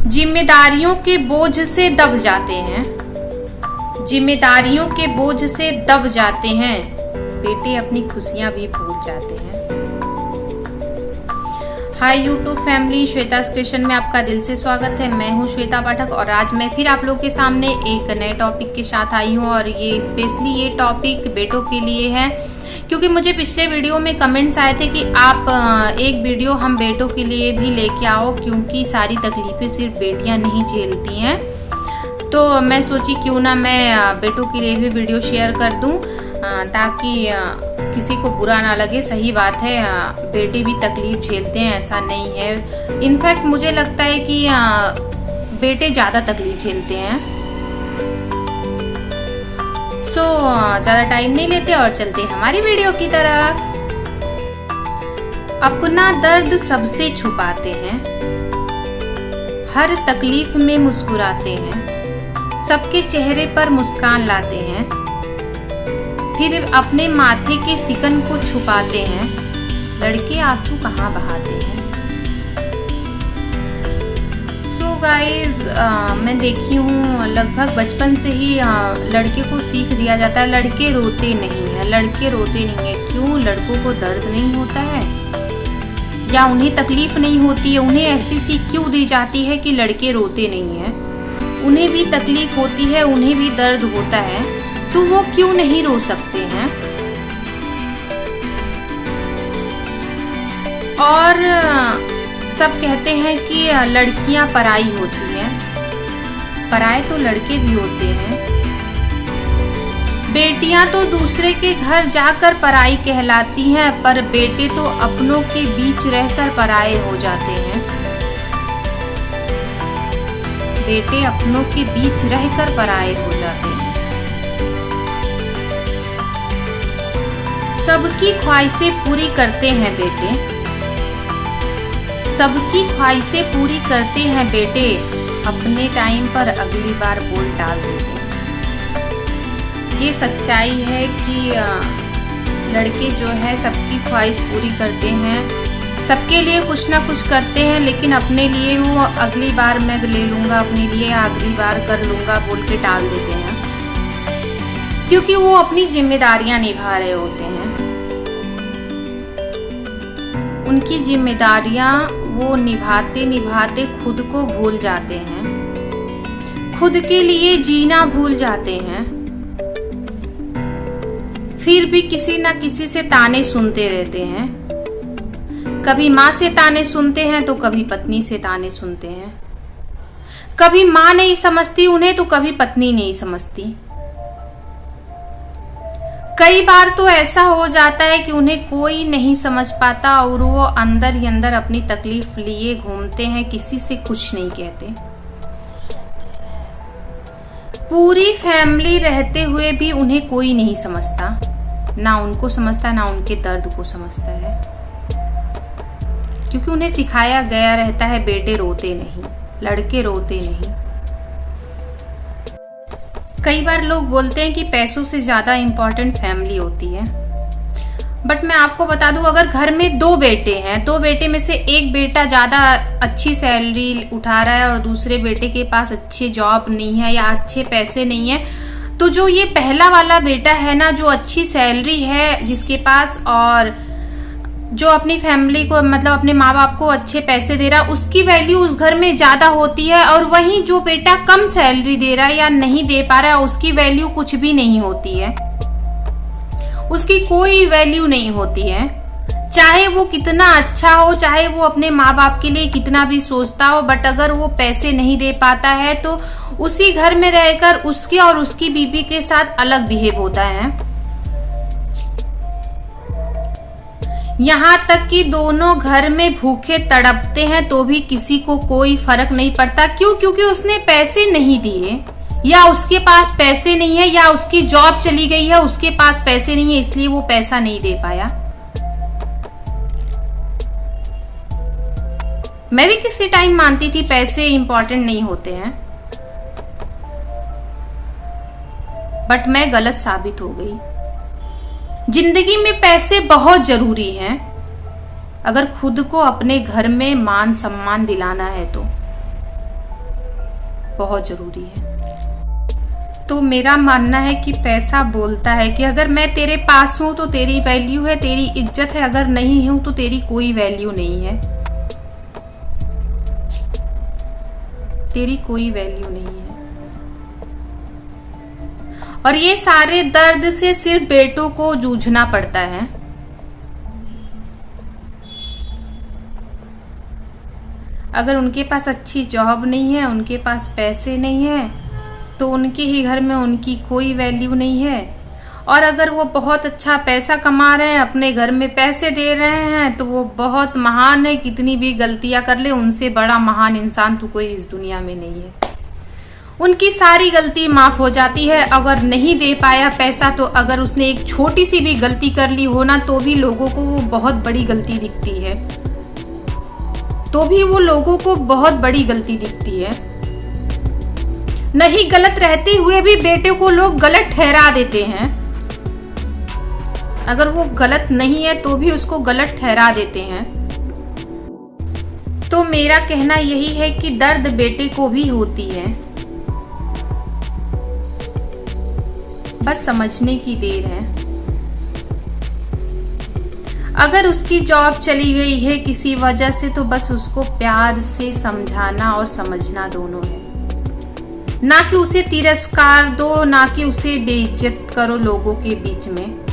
जिम्मेदारियों के बोझ से दब जाते हैं, जिम्मेदारियों के बोझ से दब जाते हैं, बेटे अपनी खुशियां भी भूल जाते हैं। Hi YouTube family, Shweta creation में आपका दिल से स्वागत है। मैं हूं श्वेता पाठक और आज मैं फिर आप लोगों के सामने एक नए टॉपिक के साथ आई हूं और ये स्पेशली ये टॉपिक बेटों के लिए है, क्योंकि मुझे पिछले वीडियो में कमेंट्स आए थे कि आप एक वीडियो हम बेटों के लिए भी लेके आओ, क्योंकि सारी तकलीफें सिर्फ बेटियां नहीं झेलती हैं। तो मैं सोची क्यों ना मैं बेटों के लिए भी वीडियो शेयर कर दूं, ताकि किसी को बुरा ना लगे। सही बात है, बेटे भी तकलीफ झेलते हैं, ऐसा नहीं है। इनफैक्ट मुझे लगता है कि बेटे ज्यादा तकलीफ झेलते हैं। सो ज्यादा टाइम नहीं लेते और चलते हमारी वीडियो की तरफ। अपना दर्द सबसे छुपाते हैं, हर तकलीफ में मुस्कुराते हैं, सबके चेहरे पर मुस्कान लाते हैं, फिर अपने माथे के सिकन को छुपाते हैं, लड़के आंसू कहाँ बहाते हैं। सो गाइज, मैं देखी हूँ लगभग बचपन से ही लड़के को सीख दिया जाता है लड़के रोते नहीं है, लड़के रोते नहीं है। क्यों? लड़कों को दर्द नहीं होता है या उन्हें तकलीफ नहीं होती है? उन्हें ऐसी सीख क्यों दी जाती है कि लड़के रोते नहीं है? उन्हें भी तकलीफ होती है, उन्हें भी दर्द होता है, तो वो क्यों नहीं रो सकते हैं? और सब कहते हैं कि लड़कियां पराई होती हैं, पराए तो लड़के भी होते हैं। बेटियां तो दूसरे के घर जाकर पराई कहलाती हैं, पर बेटे तो अपनों के बीच रहकर पराए हो जाते हैं। बेटे अपनों के बीच रहकर पराए हो जाते हैं। सबकी ख्वाहिशें पूरी करते हैं बेटे, सबकी ख्वाहिशें पूरी करते हैं बेटे, अपने टाइम पर अगली बार बोल टाल देते हैं। ये सच्चाई है कि लड़के जो है सबकी ख्वाहिश पूरी करते हैं, सबके लिए कुछ ना कुछ करते हैं, लेकिन अपने लिए वो अगली बार मैं ले लूंगा, अपने लिए अगली बार कर लूंगा बोल के टाल देते हैं, क्योंकि वो अपनी जिम्मेदारियां निभा रहे होते हैं। उनकी जिम्मेदारियां वो निभाते निभाते खुद को भूल जाते हैं, खुद के लिए जीना भूल जाते हैं, फिर भी किसी ना किसी से ताने सुनते रहते हैं। कभी माँ से ताने सुनते हैं तो कभी पत्नी से ताने सुनते हैं। कभी माँ नहीं समझती उन्हें तो कभी पत्नी नहीं समझती। कई बार तो ऐसा हो जाता है कि उन्हें कोई नहीं समझ पाता और वो अंदर ही अंदर अपनी तकलीफ लिए घूमते हैं, किसी से कुछ नहीं कहते। पूरी फैमिली रहते हुए भी उन्हें कोई नहीं समझता, ना उनको समझता ना उनके दर्द को समझता है, क्योंकि उन्हें सिखाया गया रहता है बेटे रोते नहीं, लड़के रोते नहीं। कई बार लोग बोलते हैं कि पैसों से ज्यादा इंपॉर्टेंट फैमिली होती है, बट मैं आपको बता दूं, अगर घर में दो बेटे हैं, दो बेटे में से एक बेटा ज्यादा अच्छी सैलरी उठा रहा है और दूसरे बेटे के पास अच्छी जॉब नहीं है या अच्छे पैसे नहीं है, तो जो ये पहला वाला बेटा है ना, जो अच्छी सैलरी है जिसके पास और जो अपनी फैमिली को मतलब अपने माँ बाप को अच्छे पैसे दे रहा, उसकी वैल्यू उस घर में ज्यादा होती है। और वहीं जो बेटा कम सैलरी दे रहा है या नहीं दे पा रहा है, उसकी वैल्यू कुछ भी नहीं होती है, उसकी कोई वैल्यू नहीं होती है। चाहे वो कितना अच्छा हो, चाहे वो अपने माँ बाप के लिए कितना भी सोचता हो, बट अगर वो पैसे नहीं दे पाता है तो उसी घर में रहकर उसके और उसकी बीवी के साथ अलग बिहेव होता है। यहाँ तक कि दोनों घर में भूखे तड़पते हैं तो भी किसी को कोई फर्क नहीं पड़ता। क्यों? क्योंकि उसने पैसे नहीं दिए, या उसके पास पैसे नहीं है, या उसकी जॉब चली गई है, उसके पास पैसे नहीं है, इसलिए वो पैसा नहीं दे पाया। मैं भी किसी टाइम मानती थी पैसे इंपॉर्टेंट नहीं होते हैं, बट मैं गलत साबित हो गई। जिंदगी में पैसे बहुत जरूरी हैं, अगर खुद को अपने घर में मान सम्मान दिलाना है तो। बहुत जरूरी है। तो मेरा मानना है कि पैसा बोलता है कि अगर मैं तेरे पास हूं तो तेरी वैल्यू है, तेरी इज्जत है, अगर नहीं हूं तो तेरी कोई वैल्यू नहीं है, तेरी कोई वैल्यू नहीं है। और ये सारे दर्द से सिर्फ बेटों को जूझना पड़ता है। अगर उनके पास अच्छी जॉब नहीं है, उनके पास पैसे नहीं है, तो उनके ही घर में उनकी कोई वैल्यू नहीं है। और अगर वो बहुत अच्छा पैसा कमा रहे हैं, अपने घर में पैसे दे रहे हैं, तो वो बहुत महान है। कितनी भी गलतियां कर ले, उनसे बड़ा महान इंसान तो कोई इस दुनिया में नहीं है। उनकी सारी गलती माफ हो जाती है। अगर नहीं दे पाया पैसा, तो अगर उसने एक छोटी सी भी गलती कर ली हो ना, तो भी लोगों को वो बहुत बड़ी गलती दिखती है, तो भी वो लोगों को बहुत बड़ी गलती दिखती है। नहीं गलत रहते हुए भी बेटे को लोग गलत ठहरा देते हैं। अगर वो गलत नहीं है तो भी उसको गलत ठहरा देते हैं। तो मेरा कहना यही है कि दर्द बेटे को भी होती है, बस समझने की देर है। अगर उसकी जॉब चली गई है किसी वजह से, तो बस उसको प्यार से समझाना और समझना दोनों है। ना कि उसे तिरस्कार दो, ना कि उसे बेइज्जत करो लोगों के बीच में,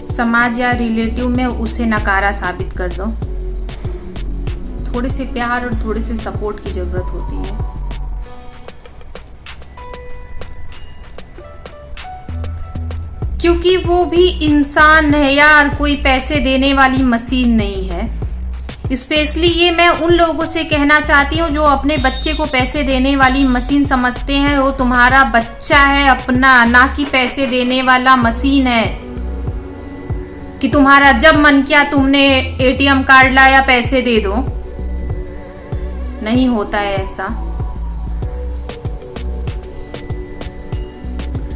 समाज या रिलेटिव में उसे नकारा साबित कर दो। थोड़े से प्यार और थोड़े से सपोर्ट की जरूरत होती है। क्योंकि वो भी इंसान है यार, कोई पैसे देने वाली मशीन नहीं है। स्पेशली ये मैं उन लोगों से कहना चाहती हूँ जो अपने बच्चे को पैसे देने वाली मशीन समझते हैं। वो तुम्हारा बच्चा है अपना, ना कि पैसे देने वाला मशीन है कि तुम्हारा जब मन किया तुमने एटीएम कार्ड लाया पैसे दे दो। नहीं होता है ऐसा।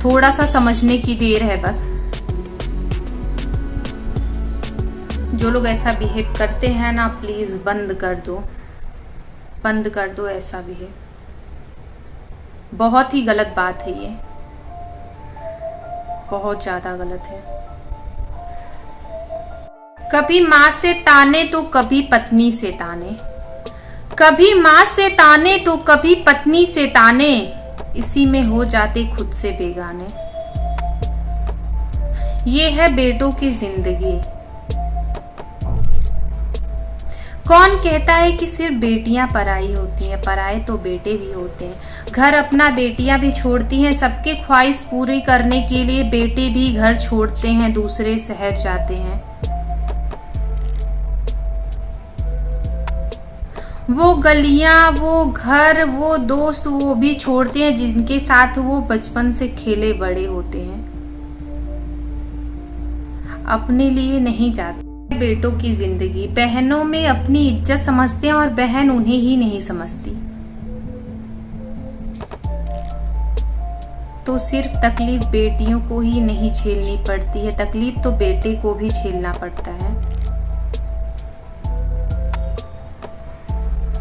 थोड़ा सा समझने की देर है बस। जो लोग ऐसा बिहेव करते हैं ना, प्लीज बंद कर दो, बंद कर दो ऐसा बिहेव। बहुत ही गलत बात है ये, बहुत ज्यादा गलत है। कभी माँ से ताने तो कभी पत्नी से ताने, कभी माँ से ताने तो कभी पत्नी से ताने, इसी में हो जाते खुद से बेगाने। ये है बेटों की जिंदगी। कौन कहता है कि सिर्फ बेटियां पराई होती हैं? पराए तो बेटे भी होते हैं। घर अपना बेटियां भी छोड़ती हैं। सबकी ख्वाहिश पूरी करने के लिए बेटे भी घर छोड़ते हैं, दूसरे शहर जाते हैं। वो गलियां, वो घर, वो दोस्त, वो भी छोड़ते हैं जिनके साथ वो बचपन से खेले बड़े होते हैं। अपने लिए नहीं जाते। बेटों की जिंदगी, बहनों में अपनी इज्जत समझते हैं और बहन उन्हें ही नहीं समझती। तो सिर्फ तकलीफ बेटियों को ही नहीं झेलनी पड़ती है, तकलीफ तो बेटे को भी झेलना पड़ता है।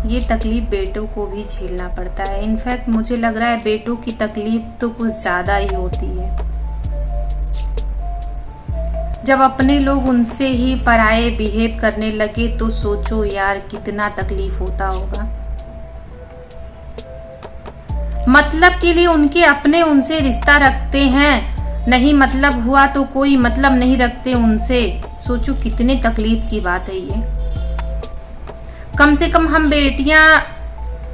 ये तकलीफ बेटों को भी झेलना पड़ता है। इनफैक्ट मुझे लग रहा है बेटों की तकलीफ तो कुछ ज्यादा ही होती है। जब अपने लोग उनसे ही पराये बिहेव करने लगे तो सोचो यार कितना तकलीफ होता होगा। मतलब के लिए उनके अपने उनसे रिश्ता रखते हैं, नहीं मतलब हुआ तो कोई मतलब नहीं रखते उनसे। सोचो कितने तकलीफ की बात है ये। कम से कम हम बेटियां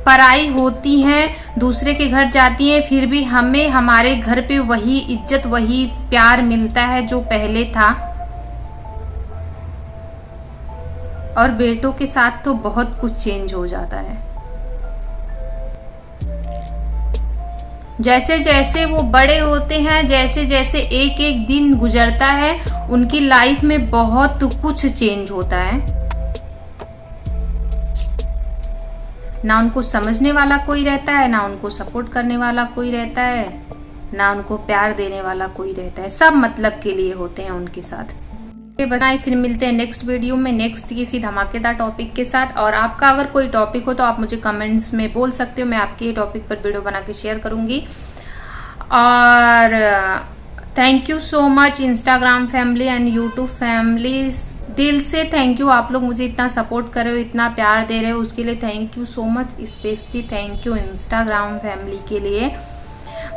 पराई होती हैं, दूसरे के घर जाती हैं, फिर भी हमें हमारे घर पे वही इज्जत, वही प्यार मिलता है जो पहले था। और बेटों के साथ तो बहुत कुछ चेंज हो जाता है। जैसे जैसे वो बड़े होते हैं, जैसे जैसे एक एक दिन गुजरता है, उनकी लाइफ में बहुत कुछ चेंज होता है। ना उनको समझने वाला कोई रहता है, ना उनको सपोर्ट करने वाला कोई रहता है, ना उनको प्यार देने वाला कोई रहता है। सब मतलब के लिए होते हैं उनके साथ। बस फिर मिलते हैं नेक्स्ट वीडियो में, नेक्स्ट किसी धमाकेदार टॉपिक के साथ। और आपका अगर कोई टॉपिक हो तो आप मुझे कमेंट्स में बोल सकते हो, मैं आपके टॉपिक पर वीडियो बना के शेयर करूंगी। और thank you so much Instagram family and YouTube family, दिल से थैंक यू। आप लोग मुझे इतना सपोर्ट कर रहे हो, इतना प्यार दे रहे हो, उसके लिए thank you so much. Specially thank you Instagram family के लिए।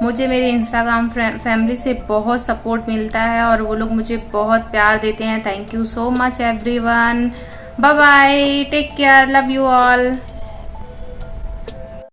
मुझे मेरे इंस्टाग्राम फैमिली से बहुत सपोर्ट मिलता है और वो लोग मुझे बहुत प्यार देते हैं। Thank you so much everyone. Bye bye, take care, love you all.